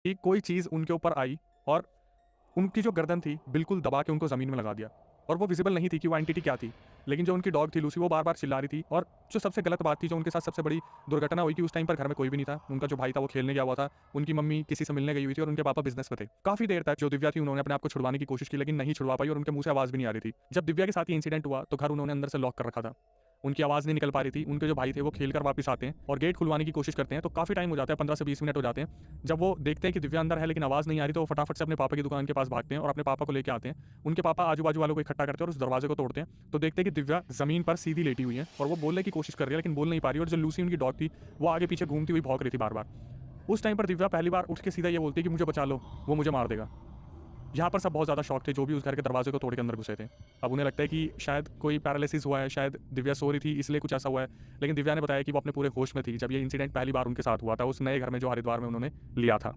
कि कोई चीज़ उनके ऊपर आई और उनकी जो गर्दन थी बिल्कुल दबा के उनको ज़मीन में लगा दिया। और वो विज़िबल नहीं थी कि वो एंटिटी क्या थी। लेकिन जो उनकी डॉग थी लूसी, वो बार-बार चिल्ला रही थी। और जो सबसे गलत बात थी, जो उनके साथ सबसे बड़ी दुर्घटना हुई कि उस टाइम पर घर में कोई भी नहीं था। उनका जो भाई था वो खेलने गया हुआ था। उनकी मम्मी किसी से मिलने गई हुई थी और उनके पापा बिज़नेस में थे। काफ़ी देर तक जो दिव्या थी उन्होंने अपने आप को छुड़वाने की कोशिश की, लेकिन नहीं छुड़वा पाई और उनके मुँह से आवाज़ भी नहीं आ रही थी। जब दिव्या के साथ ये इंसिडेंट हुआ तो घर उन्होंने अंदर से लॉक कर रखा था। उनकी आवाज़ नहीं निकल पा रही थी। उनके जो भाई थे वो खेल कर वापस आते हैं और गेट खुलवाने की कोशिश करते हैं, तो काफ़ी टाइम हो जाता है, 15 से 20 मिनट हो जाते हैं। जब वो देखते हैं कि दिव्या अंदर है लेकिन आवाज़ नहीं आ रही, तो वो फटाफट से अपने पापा की दुकान के पास भागते हैं और अपने पापा को लेके आते हैं। उनके पापा आजू-बाजू वालों को इकट्ठा करते हैं और उस दरवाजे को तोड़ते हैं, तो देखते हैं कि दिव्या ज़मीन पर सीधी लेटी हुई है और वो बोलने की कोशिश कर रही है लेकिन बोल नहीं पा रही है। और जो लूसी उनकी डॉग थी, वो आगे पीछे घूमती हुई भौंक रही थी बार-बार। उस टाइम पर दिव्या पहली बार उठ के सीधा ये बोलती है कि मुझे बचा लो, वो मुझे मार देगा। यहाँ पर सब बहुत ज़्यादा शॉक थे, जो भी उस घर के दरवाजे को तोड़ के अंदर घुसे थे। अब उन्हें लगता है कि शायद कोई पैरालिसिस हुआ है, शायद दिव्या सो रही थी इसलिए कुछ ऐसा हुआ है। लेकिन दिव्या ने बताया कि वो अपने पूरे होश में थी जब ये इंसिडेंट पहली बार उनके साथ हुआ था, उस नए घर में जो हरिद्वार में उन्होंने लिया था।